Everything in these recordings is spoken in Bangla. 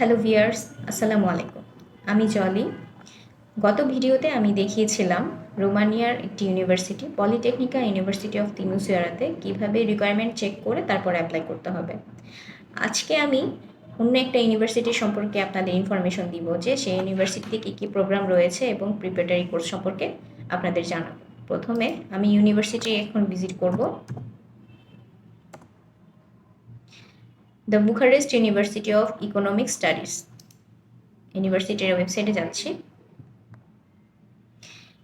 হ্যালো ভিয়ার্স, আসসালামু আলাইকুম। আমি জলি। গত ভিডিওতে আমি দেখিয়েছিলাম রোমানিয়ার একটি ইউনিভার্সিটি পলিটেকনিকা ইউনিভার্সিটি অফ তিমুসিয়ারাতে কীভাবে রিকোয়ারমেন্ট চেক করে তারপর অ্যাপ্লাই করতে হবে। আজকে আমি অন্য একটা ইউনিভার্সিটি সম্পর্কে আপনাদের ইনফরমেশন দিব যে সেই ইউনিভার্সিটিতে কী কী প্রোগ্রাম রয়েছে এবং প্রিপারেটরি কোর্স সম্পর্কে আপনাদের জানাবো। প্রথমে আমি ইউনিভার্সিটি এখন ভিজিট করব। The Bucharest university of economic studies ইউনিভার্সিটির ওয়েবসাইটে যাচ্ছি।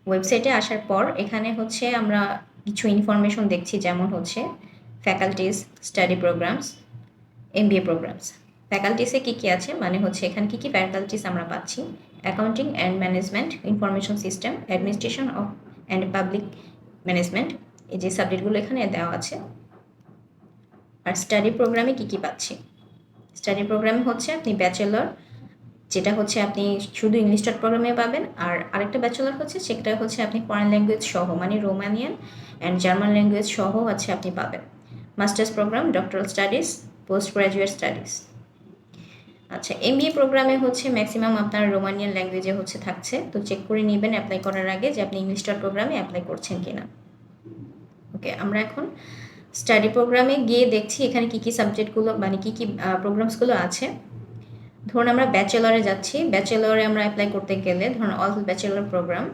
ওয়েবসাইটে আসার পর এখানে হচ্ছে আমরা কিছু ইনফরমেশন দেখছি, যেমন হচ্ছে faculties, study programs, MBA programs. ফ্যাকাল্টিসে কী কী আছে, মানে হচ্ছে এখানে কী কী ফ্যাকাল্টিস আমরা পাচ্ছি: accounting and management, information system, administration of and public management, এই যে সাবজেক্টগুলো এখানে দেওয়া আছে। আর স্টাডি প্রোগ্রামে কী কী পাচ্ছি, স্টাডি প্রোগ্রাম হচ্ছে আপনি ব্যাচেলর, যেটা হচ্ছে আপনি শুধু ইংলিশ স্টার্ট প্রোগ্রামে পাবেন, আর আরেকটা ব্যাচেলর হচ্ছে সেটা হচ্ছে আপনি ফরেন ল্যাঙ্গুয়েজ সহ, মানে রোমানিয়ান অ্যান্ড জার্মান ল্যাঙ্গুয়েজ সহ আছে আপনি পাবেন। Masters programme, doctoral studies, post graduate studies. আচ্ছা, এমবিএ প্রোগ্রামে হচ্ছে ম্যাক্সিমাম আপনার রোমানিয়ান ল্যাঙ্গুয়েজে হচ্ছে থাকছে, তো চেক করে নেবেন অ্যাপ্লাই করার আগে যে আপনি ইংলিশ স্টার্ট প্রোগ্রামে অ্যাপ্লাই করছেন কিনা। ওকে, আমরা এখন স্টাডি প্রোগ্রামে গিয়ে দেখছি এখানে কী কী সাবজেক্টগুলো, মানে কী কী প্রোগ্রামসগুলো আছে। ধরুন আমরা ব্যাচেলরে যাচ্ছি, ব্যাচেলরে আমরা অ্যাপ্লাই করতে গেলে ধরুন অল ব্যাচেলর প্রোগ্রাম,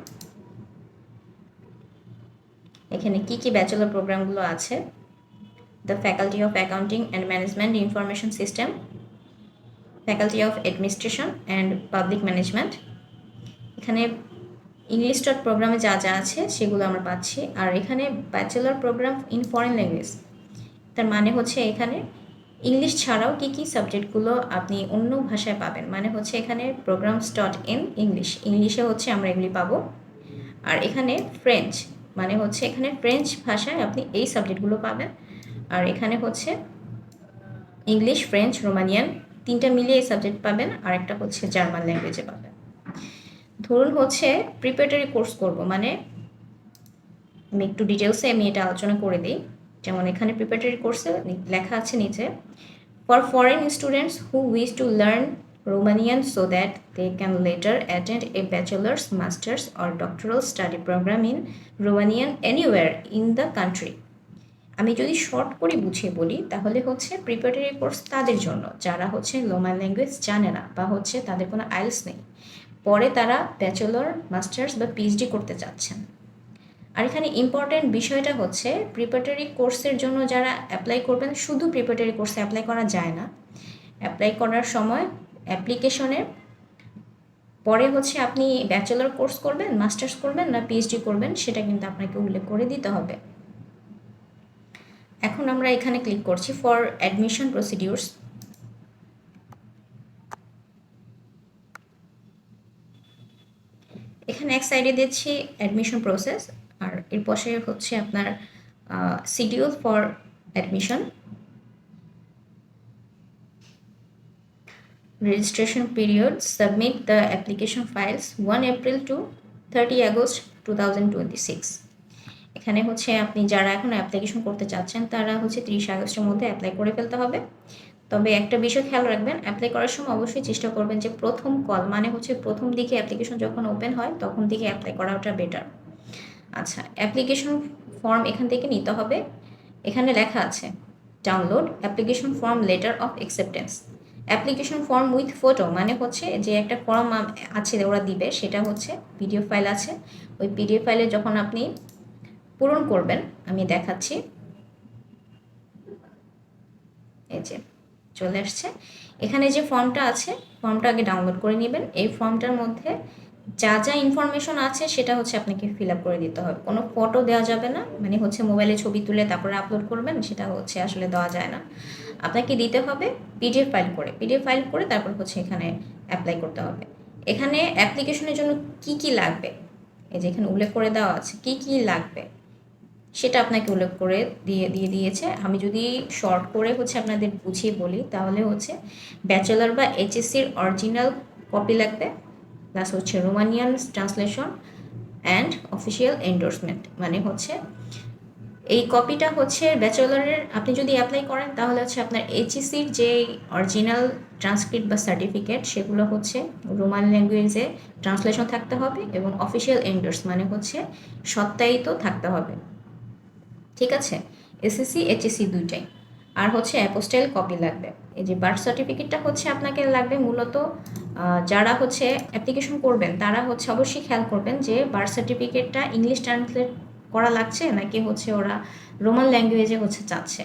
এখানে কী কী ব্যাচেলর প্রোগ্রামগুলো আছে: the faculty of accounting and management information system, faculty of administration and public management. এখানে ইংলিশ স্টার্ট প্রোগ্রামে যা যা আছে সেগুলো আমরা পাচ্ছি। আর এখানে bachelor programme in foreign language, তার মানে হচ্ছে এখানে ইংলিশ ছাড়াও কী কী সাবজেক্টগুলো আপনি অন্য ভাষায় পাবেন, মানে হচ্ছে এখানে প্রোগ্রাম স্টার্ট ইন ইংলিশে হচ্ছে আমরা এগুলি পাবো। আর এখানে ফ্রেঞ্চ, মানে হচ্ছে এখানে ফ্রেঞ্চ ভাষায় আপনি এই সাবজেক্টগুলো পাবেন। আর এখানে হচ্ছে ইংলিশ, ফ্রেঞ্চ, রোমানিয়ান তিনটা মিলিয়ে এই সাবজেক্ট পাবেন, আর একটা হচ্ছে জার্মান ল্যাঙ্গুয়েজে পাবেন। ধরুন হচ্ছে প্রিপারেটরি কোর্স করব, মানে আমি একটু ডিটেলসে আমি এটা আলোচনা করে দিই। যেমন এখানে প্রিপারেটরি কোর্সে লেখা আছে নিচে, for foreign students who wish to learn Romanian so that they can later attend a bachelor's, master's or doctoral study program in Romanian anywhere in the country. আমি যদি শর্ট করে বুঝিয়ে বলি তাহলে হচ্ছে প্রিপারেটরি কোর্স তাদের জন্য যারা হচ্ছে রোমান ল্যাঙ্গুয়েজ জানে না বা হচ্ছে তাদের কোনো আইএলস নেই, পরে তারা ব্যাচেলর, মাস্টার্স বা পিএইচডি করতে চাচ্ছেন। আর এখানে ইম্পর্টেন্ট বিষয়টা হচ্ছে প্রিপারেটরি কোর্সের জন্য যারা অ্যাপ্লাই করবেন, শুধু প্রিপারেটরি কোর্সে অ্যাপ্লাই করা যায় না। অ্যাপ্লাই করার সময় অ্যাপ্লিকেশনের পরে হচ্ছে আপনি ব্যাচেলর কোর্স করবেন, মাস্টার্স করবেন না পিএইচডি করবেন, সেটা কিন্তু আপনাকে উল্লেখ করে দিতে হবে। এখন আমরা এখানে ক্লিক করছি ফর অ্যাডমিশন প্রসিডিউরস। এখানে এক সাইডে দিচ্ছি অ্যাডমিশন প্রসেস, আর এর পাশে হচ্ছে আপনার schedule for admission, registration period, submit the application files 1 April to 30 August 2026। এখানে হচ্ছে আপনি যারা এখন অ্যাপ্লিকেশন করতে চাচ্ছেন তারা হচ্ছে 30 আগস্টের মধ্যে অ্যাপ্লাই করে ফেলতে হবে। তবে একটা বিষয় খেয়াল রাখবেন, অ্যাপ্লাই করার সময় অবশ্যই চেষ্টা করবেন যে প্রথম কল, মানে হচ্ছে প্রথম দিকে অ্যাপ্লিকেশন যখন ওপেন হয় তখন থেকে অ্যাপ্লাই করাটা বেটার। আচ্ছা, অ্যাপ্লিকেশন ফর্ম এখান থেকে নিতে হবে। এখানে লেখা আছে download application form letter of acceptance, application form with photo, মানে হচ্ছে যে একটা ফর্ম আছে ওরা দিবে, সেটা হচ্ছে পিডিএফ ফাইল আছে। ওই পিডিএফ ফাইলে যখন আপনি পূরণ করবেন, আমি দেখাচ্ছি, এই যে চলে আসছে। এখানে যে ফর্মটা আছে ফর্মটা আগে ডাউনলোড করে নেবেন। এই ফর্মটার মধ্যে যা যা ইনফরমেশন আছে সেটা হচ্ছে আপনাকে ফিল আপ করে দিতে হবে। কোনো ফটো দেওয়া যাবে না, মানে হচ্ছে মোবাইলে ছবি তুলে তারপরে আপলোড করবেন, সেটা হচ্ছে আসলে দেওয়া যায় না। আপনাকে দিতে হবে পিডিএফ ফাইল করে তারপর হচ্ছে এখানে অ্যাপ্লাই করতে হবে। এখানে অ্যাপ্লিকেশনের জন্য কি কি লাগবে, এই যে এখানে উল্লেখ করে দেওয়া আছে কি কি লাগবে, সেটা আপনাকে উল্লেখ করে দিয়েছে। আমি যদি শর্ট করে হচ্ছে আপনাদের বুঝিয়ে বলি তাহলে হচ্ছে ব্যাচেলর বা এইচএসসির অরিজিনাল কপি লাগবে, প্লাস হচ্ছে Romanian translation and official endorsement, মানে হচ্ছে এই কপিটা হচ্ছে ব্যাচেলরের। আপনি যদি অ্যাপ্লাই করেন তাহলে হচ্ছে আপনার এইচএসসির যে অরিজিনাল ট্রান্সক্রিপ্ট বা সার্টিফিকেট, সেগুলো হচ্ছে রোমান ল্যাঙ্গুয়েজে ট্রান্সলেশন থাকতে হবে এবং অফিসিয়াল এন্ডোর্স মানে হচ্ছে সত্যায়িত থাকতে হবে। ঠিক আছে, এসএসসি এইচএসসি দুইটাই। আর হচ্ছে অ্যাপোস্টাইল কপি লাগবে। এই যে বার্থ সার্টিফিকেটটা হচ্ছে আপনাকে লাগবে মূলত যারা হচ্ছে অ্যাপ্লিকেশন করবেন তারা হচ্ছে অবশ্যই খেয়াল করবেন যে বার্থ সার্টিফিকেটটা ইংলিশ ট্রান্সলেট করা লাগছে নাকি হচ্ছে ওরা রোমান ল্যাঙ্গুয়েজে হচ্ছে চাচ্ছে।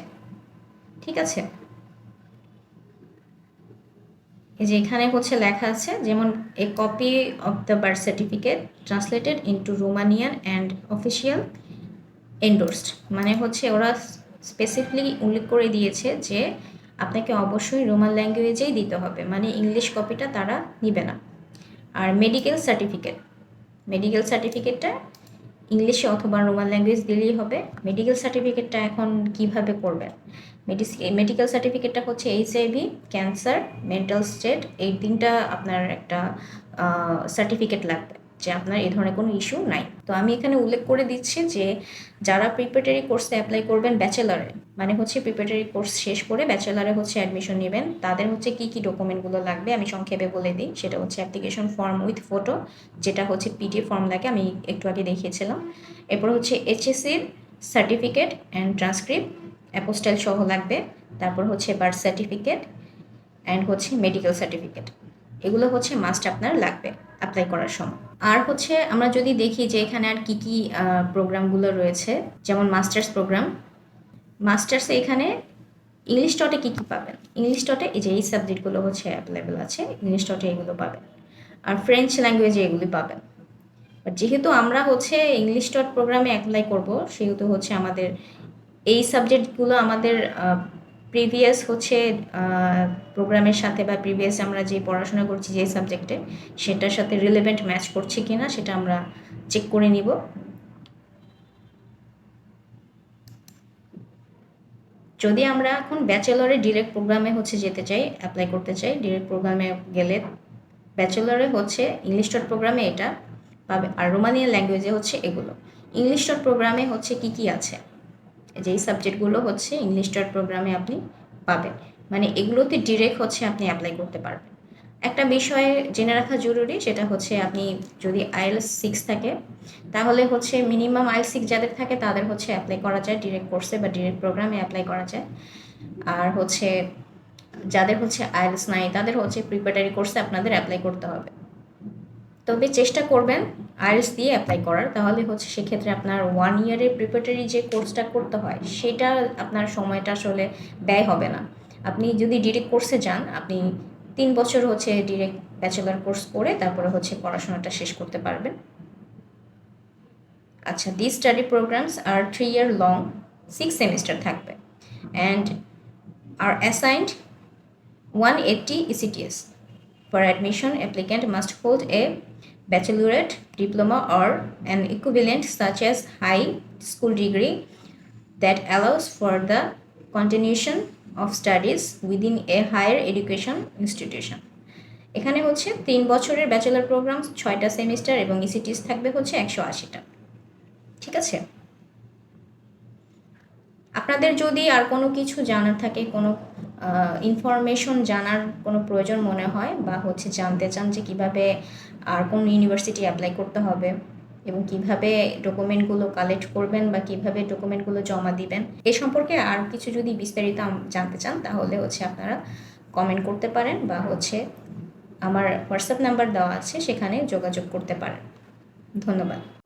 ঠিক আছে, এই যে এখানে হচ্ছে লেখা আছে যেমন a copy of the birth certificate translated into Romanian and official endorsed, মানে হচ্ছে ওরা স্পেসিফিকলি উল্লেখ করে দিয়েছে যে আপনাকে অবশ্যই রোমান ল্যাঙ্গুয়েজেই দিতে হবে, মানে ইংলিশ কপিটা তারা নিবে না। আর মেডিকেল সার্টিফিকেটটা ইংলিশে অথবা রোমান ল্যাঙ্গুয়েজ দিলেই হবে। মেডিকেল সার্টিফিকেটটা এখন কিভাবে করবেন? মেডিকেল সার্টিফিকেটটা হচ্ছে এইচআইভি, ক্যান্সার, মেন্টাল স্টেট, এই তিনটা আপনার একটা সার্টিফিকেট লাগবে যে আপনার এই ধরনের কোনো ইস্যু নাই। তো আমি এখানে উল্লেখ করে দিচ্ছি যে যারা প্রিপারেটরি কোর্সে অ্যাপ্লাই করবেন ব্যাচেলারে, মানে হচ্ছে প্রিপারেটরি কোর্স শেষ করে ব্যাচেলারে হচ্ছে অ্যাডমিশন নেবেন, তাদের হচ্ছে কী কী ডকুমেন্টগুলো লাগবে আমি সংক্ষেপে বলে দিই। সেটা হচ্ছে অ্যাপ্লিকেশন ফর্ম উইথ ফটো, যেটা হচ্ছে পিডিএফ ফর্ম লাগে, আমি একটু আগে দেখিয়েছিলাম। এরপর হচ্ছে এইচএসসির সার্টিফিকেট অ্যান্ড ট্রান্সক্রিপ্ট অ্যাপোস্টাইল সহ লাগবে। তারপর হচ্ছে বার্থ সার্টিফিকেট অ্যান্ড হচ্ছে মেডিকেল সার্টিফিকেট, এগুলো হচ্ছে মাস্ট আপনার লাগবে অ্যাপ্লাই করার সময়। আর হচ্ছে আমরা যদি দেখি যে এখানে আর কি কি প্রোগ্রামগুলো রয়েছে, যেমন মাস্টার্সে এখানে ইংলিশ টটে কী কী পাবেন? ইংলিশ টটে এই যে এই সাবজেক্টগুলো হচ্ছে অ্যাভেলেবেল আছে, ইংলিশ টটে এগুলো পাবেন। আর ফ্রেঞ্চ ল্যাঙ্গুয়েজে এগুলি পাবেন। বাট যেহেতু আমরা হচ্ছে ইংলিশ টট প্রোগ্রামে অ্যাপ্লাই করব, সেহেতু হচ্ছে আমাদের এই সাবজেক্টগুলো আমাদের প্রিভিয়াস হচ্ছে প্রোগ্রামের সাথে বা প্রিভিয়াস আমরা যে পড়াশোনা করছি যে সাবজেক্টে, সেটার সাথে রিলেভেন্ট ম্যাচ করছে কি না সেটা আমরা চেক করে নিব। যদি আমরা এখন ব্যাচেলরে ডিরেক্ট প্রোগ্রামে হচ্ছে যেতে চাই, অ্যাপ্লাই করতে চাই, ডিরেক্ট প্রোগ্রামে গেলে ব্যাচেলরে হচ্ছে ইংলিশ টট প্রোগ্রামে এটা পাবে, আর রোমানিয়ান ল্যাঙ্গুয়েজে হচ্ছে এগুলো। ইংলিশ টট প্রোগ্রামে হচ্ছে কি কি আছে, যেই সাবজেক্টগুলো হচ্ছে ইংলিশ টট প্রোগ্রামে আপনি পাবেন, মানে এগুলোতে ডিরেক্ট হচ্ছে আপনি অ্যাপ্লাই করতে পারবেন। একটা বিষয় জেনে রাখা জরুরি, সেটা হচ্ছে আপনি যদি আইএলটিএস 6 থাকে তাহলে হচ্ছে মিনিমাম আইএলটিএস 6 যাদের থাকে তাদের হচ্ছে অ্যাপ্লাই করা যায় ডিরেক্ট কোর্সে বা ডিরেক্ট প্রোগ্রামে অ্যাপ্লাই করা যায়। আর হচ্ছে যাদের হচ্ছে আইএলটিএস নাই তাদের হচ্ছে প্রিপারেটরি কোর্সে আপনাদের অ্যাপ্লাই করতে হবে। তবে চেষ্টা করবেন আইএলটিএস দিয়ে অ্যাপ্লাই করার, তাহলে হচ্ছে সেক্ষেত্রে আপনার 1 ইয়ারের প্রিপারেটরি যে কোর্সটা করতে হয় সেটা আপনার সময়টা আসলে ব্যয় হবে না। আপনি যদি ডিরেক্ট কোর্সে যান, আপনি 3 বছর হচ্ছে ডিরেক্ট ব্যাচেলর কোর্স করে তারপরে হচ্ছে পড়াশোনাটা শেষ করতে পারবেন। আচ্ছা, this study programs are 3 year লং, 6 সেমিস্টার থাকবে and are assigned 180 ECTS. For admission, applicant must hold a baccalaureate, diploma or an equivalent such as high school degree that allows for the continuation of studies within a higher education institution. এখানে হচ্ছে 3 বছরের ব্যাচেলর প্রোগ্রাম, 6টা সেমিস্টার এবং ইসিটিস থাকবে হচ্ছে 180টা। ঠিক আছে, আপনাদের যদি আর কোনো কিছু জানার থাকে, কোনো ইনফরমেশন জানার কোনো প্রয়োজন মনে হয় বা হচ্ছে জানতে চান যে কিভাবে আর কোন ইউনিভার্সিটি অ্যাপ্লাই করতে হবে এবং কিভাবে ডকুমেন্টগুলো কালেক্ট করবেন বা কিভাবে ডকুমেন্টগুলো জমা দিবেন, এ সম্পর্কে আর কিছু যদি বিস্তারিত জানতে চান তাহলে হচ্ছে আপনারা কমেন্ট করতে পারেন বা হচ্ছে আমার হোয়াটসঅ্যাপ নাম্বার দেওয়া আছে সেখানে যোগাযোগ করতে পারেন। ধন্যবাদ।